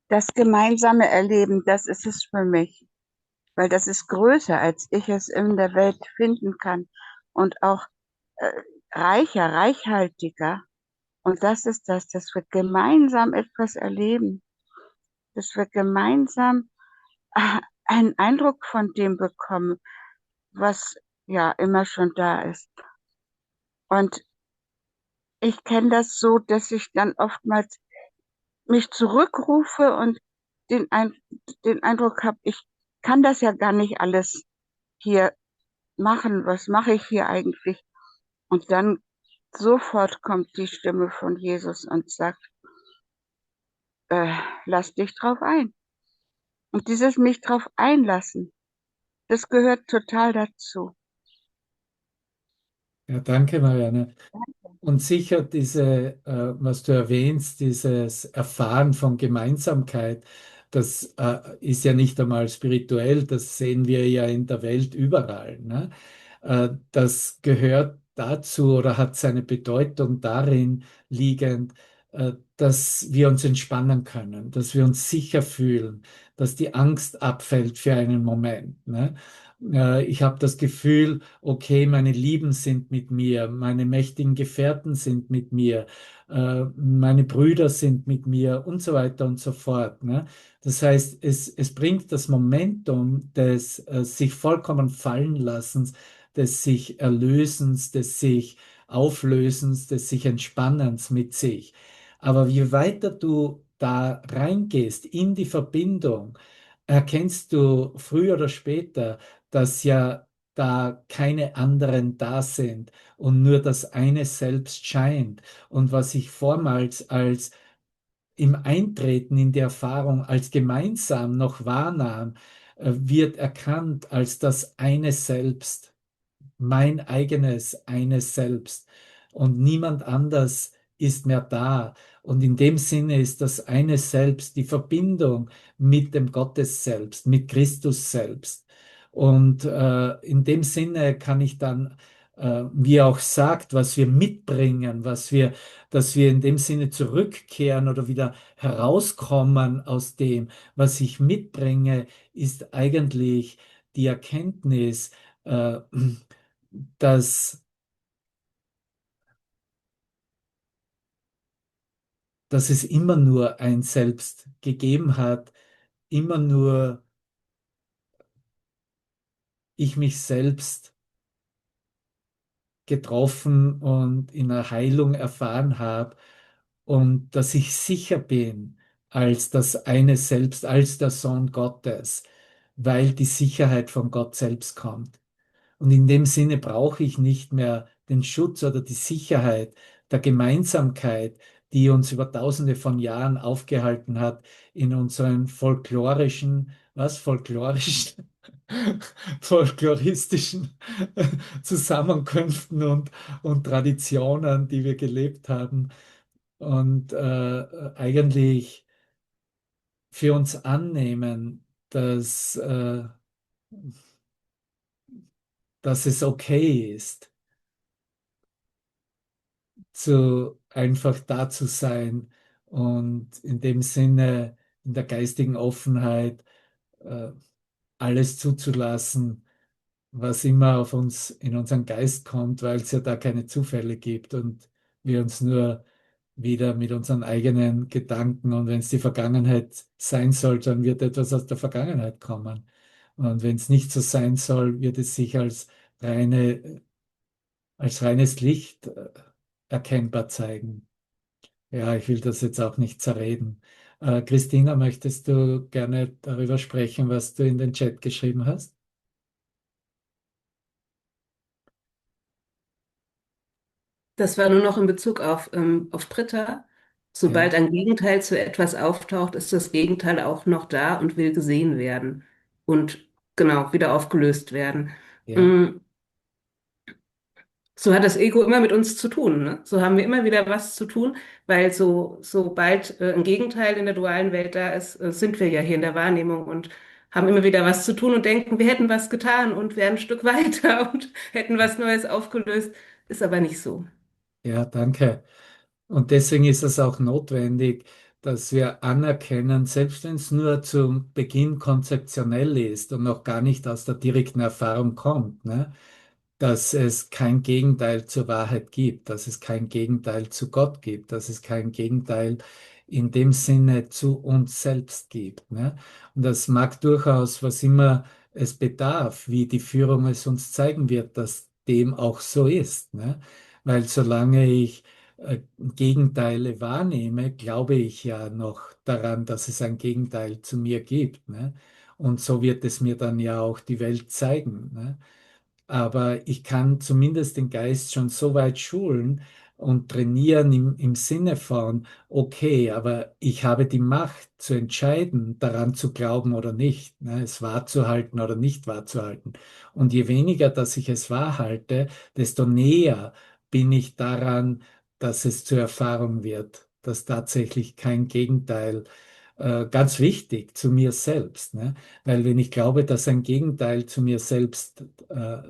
Das gemeinsame Erleben, das ist es für mich, weil das ist größer, als ich es in der Welt finden kann und auch äh, reicher, reichhaltiger. Und das ist das, dass wir gemeinsam etwas erleben, dass wir gemeinsam einen Eindruck von dem bekommen, was ja immer schon da ist. Und ich kenne das so, dass ich dann oftmals mich zurückrufe und den, Ein den Eindruck habe, ich kann das ja gar nicht alles hier machen. Was mache ich hier eigentlich? Und dann sofort kommt die Stimme von Jesus und sagt, lass dich drauf ein. Und dieses mich drauf einlassen, das gehört total dazu. Ja, danke, Marianne. Und sicher was du erwähnst, dieses Erfahren von Gemeinsamkeit, das ist ja nicht einmal spirituell, das sehen wir ja in der Welt überall. Ne? Das gehört dazu oder hat seine Bedeutung darin liegend, dass wir uns entspannen können, dass wir uns sicher fühlen, dass die Angst abfällt für einen Moment. Ne? Ich habe das Gefühl, okay, meine Lieben sind mit mir, meine mächtigen Gefährten sind mit mir, meine Brüder sind mit mir und so weiter und so fort. Ne? Das heißt, es bringt das Momentum des sich vollkommen fallen lassens, des sich Erlösens, des sich Auflösens, des sich Entspannens mit sich. Aber je weiter du da reingehst in die Verbindung, erkennst du früher oder später, dass ja da keine anderen da sind und nur das eine selbst scheint. Und was ich vormals als im Eintreten in die Erfahrung als gemeinsam noch wahrnahm, wird erkannt als das eine Selbst, mein eigenes eines Selbst und niemand anders ist mehr da. Und in dem Sinne ist das eine Selbst die Verbindung mit dem Gottes Selbst, mit Christus selbst. Und in dem Sinne kann ich dann, wie er auch sagt, was wir mitbringen, dass wir in dem Sinne zurückkehren oder wieder herauskommen aus dem, was ich mitbringe, ist eigentlich die Erkenntnis, äh, dass, dass es immer nur ein Selbst gegeben hat, immer nur ich mich selbst getroffen und in der Heilung erfahren habe und dass ich sicher bin als das eine Selbst, als der Sohn Gottes, weil die Sicherheit von Gott selbst kommt. Und in dem Sinne brauche ich nicht mehr den Schutz oder die Sicherheit der Gemeinsamkeit, die uns über Tausende von Jahren aufgehalten hat in unseren folklorischen, folkloristischen Zusammenkünften und Traditionen, die wir gelebt haben und eigentlich für uns annehmen, dass es okay ist, einfach da zu sein und in dem Sinne in der geistigen Offenheit äh, alles zuzulassen, was immer auf uns in unseren Geist kommt, weil es ja da keine Zufälle gibt und wir uns nur wieder mit unseren eigenen Gedanken und wenn es die Vergangenheit sein soll, dann wird etwas aus der Vergangenheit kommen. Und wenn es nicht so sein soll, wird es sich als reines Licht erkennbar zeigen. Ja, ich will das jetzt auch nicht zerreden. Christina, möchtest du gerne darüber sprechen, was du in den Chat geschrieben hast? Das war nur noch in Bezug auf Britta. Ja, Sobald ein Gegenteil zu etwas auftaucht, ist das Gegenteil auch noch da und will gesehen werden und genau wieder aufgelöst werden. ja, Mm, So hat das Ego immer mit uns zu tun, ne? So haben wir immer wieder was zu tun, weil sobald ein Gegenteil in der dualen Welt da ist, sind wir ja hier in der Wahrnehmung und haben immer wieder was zu tun und denken, wir hätten was getan und wären ein Stück weiter und hätten was Neues aufgelöst. Ist aber nicht so. ja, danke. Und deswegen ist es auch notwendig, dass wir anerkennen, selbst wenn es nur zum Beginn konzeptionell ist und noch gar nicht aus der direkten Erfahrung kommt, ne? Dass es kein Gegenteil zur Wahrheit gibt, dass es kein Gegenteil zu Gott gibt, dass es kein Gegenteil in dem Sinne zu uns selbst gibt. Ne? Und das mag durchaus, was immer es bedarf, wie die Führung es uns zeigen wird, dass dem auch so ist. Ne? Weil solange ich Gegenteile wahrnehme, glaube ich ja noch daran, dass es ein Gegenteil zu mir gibt. Ne? Und so wird es mir dann ja auch die Welt zeigen. Ne? Aber ich kann zumindest den Geist schon so weit schulen und trainieren im Sinne von, okay, aber ich habe die Macht zu entscheiden, daran zu glauben oder nicht, ne, es wahrzuhalten oder nicht wahrzuhalten. Und je weniger, dass ich es wahrhalte, desto näher bin ich daran, dass es zur Erfahrung wird, dass tatsächlich kein Gegenteil, ganz wichtig zu mir selbst, ne? Weil wenn ich glaube, dass ein Gegenteil zu mir selbst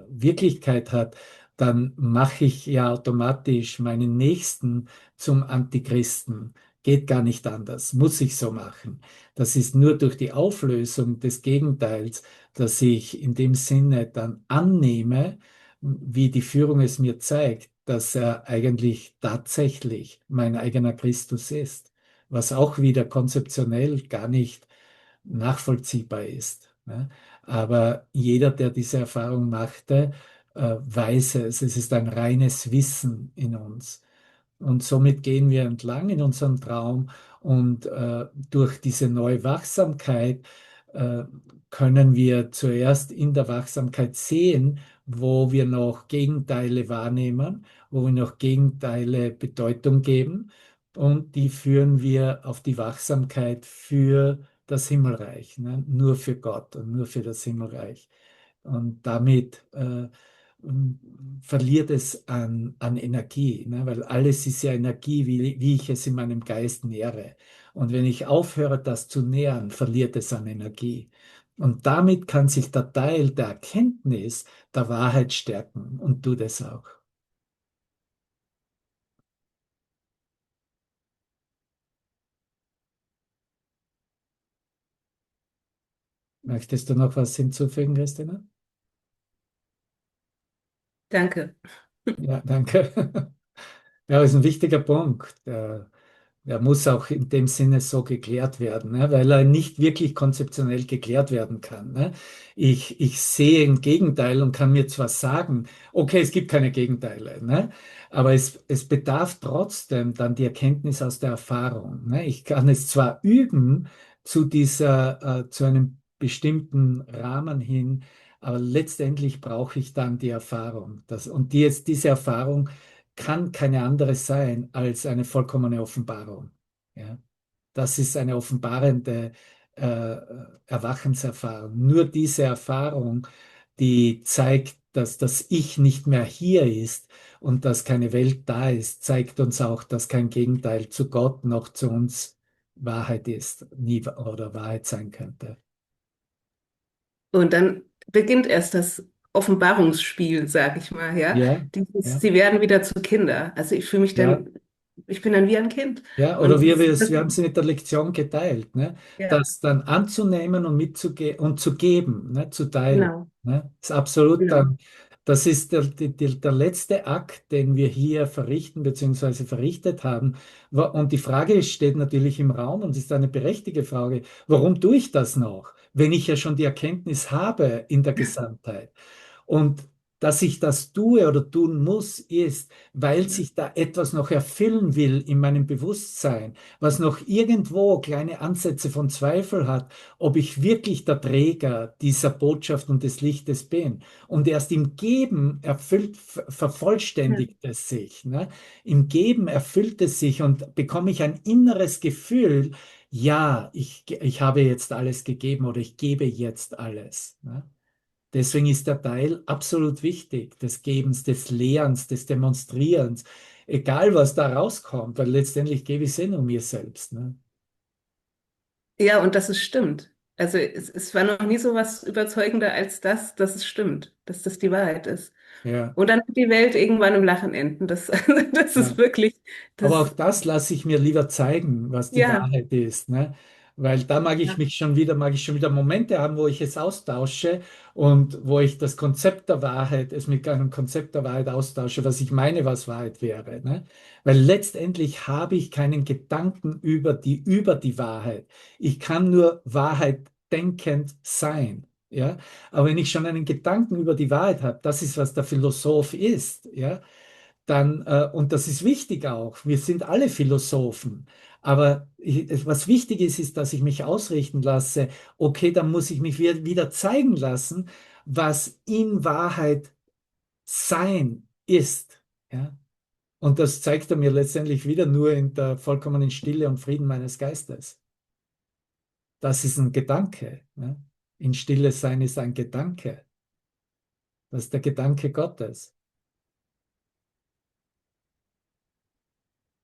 Wirklichkeit hat, dann mache ich ja automatisch meinen Nächsten zum Antichristen. Geht gar nicht anders, muss ich so machen. Das ist nur durch die Auflösung des Gegenteils, dass ich in dem Sinne dann annehme, wie die Führung es mir zeigt, dass er eigentlich tatsächlich mein eigener Christus ist, was auch wieder konzeptionell gar nicht nachvollziehbar ist. Ne? Aber jeder, der diese Erfahrung machte, weiß es. Es ist ein reines Wissen in uns. Und somit gehen wir entlang in unserem Traum und durch diese neue Wachsamkeit äh, können wir zuerst in der Wachsamkeit sehen, wo wir noch Gegenteile wahrnehmen, wo wir noch Gegenteile Bedeutung geben und die führen wir auf die Wachsamkeit für das Himmelreich, ne? Nur für Gott und nur für das Himmelreich. Und damit verliert es an Energie, ne? Weil alles ist ja Energie, wie ich es in meinem Geist nähere. Und wenn ich aufhöre, das zu nähren, verliert es an Energie. Und damit kann sich der Teil der Erkenntnis der Wahrheit stärken und tut es auch. Möchtest du noch was hinzufügen, Christina? Danke. Ja, danke. Ja, das ist ein wichtiger Punkt. Der muss auch in dem Sinne so geklärt werden, ne? Weil er nicht wirklich konzeptionell geklärt werden kann. Ne? Ich sehe ein Gegenteil und kann mir zwar sagen, okay, es gibt keine Gegenteile, ne? Aber es bedarf trotzdem dann die Erkenntnis aus der Erfahrung. Ne? Ich kann es zwar üben zu einem bestimmten Rahmen hin, aber letztendlich brauche ich dann die Erfahrung. Und diese Erfahrung kann keine andere sein als eine vollkommene Offenbarung. Ja? Das ist eine offenbarende Erwachenserfahrung. Nur diese Erfahrung, die zeigt, dass das Ich nicht mehr hier ist und dass keine Welt da ist, zeigt uns auch, dass kein Gegenteil zu Gott noch zu uns Wahrheit ist, nie oder Wahrheit sein könnte. Und dann beginnt erst das Offenbarungsspiel, sag ich mal, ja. Ja, Dieses, ja, sie werden wieder zu Kinder. Also ich fühle mich ja. dann, ich bin dann wie ein Kind. Ja, oder Und wir haben es in der Lektion geteilt, ne? ja, Das dann anzunehmen und mitzugeben und zu geben, ne? Zu teilen. genau, Ne? Ist absolut genau. dann, das ist der letzte Akt, den wir hier verrichten bzw. verrichtet haben. Und die Frage steht natürlich im Raum und ist eine berechtigte Frage, warum tue ich das noch, wenn ich ja schon die Erkenntnis habe in der Gesamtheit? Und dass ich das tue oder tun muss, ist, weil sich da etwas noch erfüllen will in meinem Bewusstsein, was noch irgendwo kleine Ansätze von Zweifel hat, ob ich wirklich der Träger dieser Botschaft und des Lichtes bin. Und erst im Geben Ja. vervollständigt es sich. Ne? Im Geben erfüllt es sich und bekomme ich ein inneres Gefühl, ja, ich habe jetzt alles gegeben oder ich gebe jetzt alles. Ne? Deswegen ist der Teil absolut wichtig, des Gebens, des Lehrens, des Demonstrierens, egal was da rauskommt, weil letztendlich gebe ich es eh nur mir selbst. Ne? Ja, und dass es stimmt. Also es war noch nie so was überzeugender als das, dass es stimmt, dass das die Wahrheit ist. Ja, Und dann wird die Welt irgendwann im Lachen enden. Das, das ist ja. wirklich, Aber auch das, das lasse ich mir lieber zeigen, was die ja, Wahrheit ist, ne? Weil da ja, mag ich schon wieder Momente haben, wo ich es austausche und wo ich das Konzept der Wahrheit, es mit einem Konzept der Wahrheit austausche, was ich meine, was Wahrheit wäre, ne? Weil letztendlich habe ich keinen Gedanken über die Wahrheit. Ich kann nur Wahrheit denkend sein. Ja, aber wenn ich schon einen Gedanken über die Wahrheit habe, das ist, was der Philosoph ist, ja, dann, und das ist wichtig auch, wir sind alle Philosophen, aber was wichtig ist, ist, dass ich mich ausrichten lasse, okay, dann muss ich mich wieder zeigen lassen, was in Wahrheit Sein ist. Ja? Und das zeigt er mir letztendlich wieder nur in der vollkommenen Stille und Frieden meines Geistes. Das ist ein Gedanke. Ne? In Stille sein ist ein Gedanke. Das ist der Gedanke Gottes.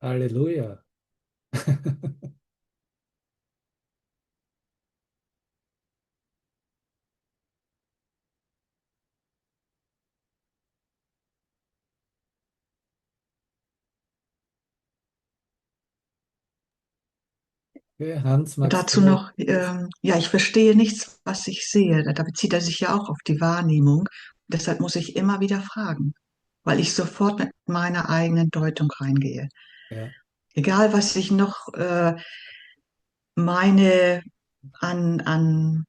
Halleluja. Okay, Hans, Und magst dazu du? noch, ja, ich verstehe nichts, was ich sehe. Da bezieht er sich ja auch auf die Wahrnehmung. Deshalb muss ich immer wieder fragen, weil ich sofort mit meiner eigenen Deutung reingehe. Ja, Egal, was ich noch meine an,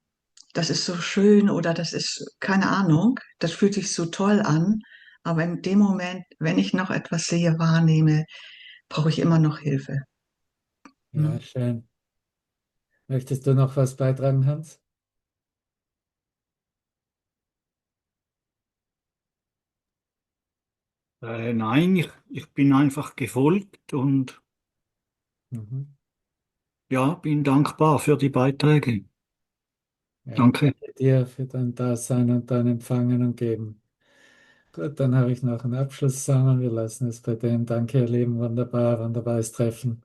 das ist so schön oder das ist keine Ahnung, das fühlt sich so toll an. Aber in dem Moment, wenn ich noch etwas sehe, wahrnehme, brauche ich immer noch Hilfe. ja, Hm. schön. Möchtest du noch was beitragen, Hans? Nein, ich bin einfach gefolgt und Mhm. ja, bin dankbar für die Beiträge. Ja, Danke. danke dir für dein Dasein und dein Empfangen und Geben. Gut, dann habe ich noch einen Abschlusssong und wir lassen es bei dem. Danke, ihr Lieben, wunderbar, wunderbares Treffen.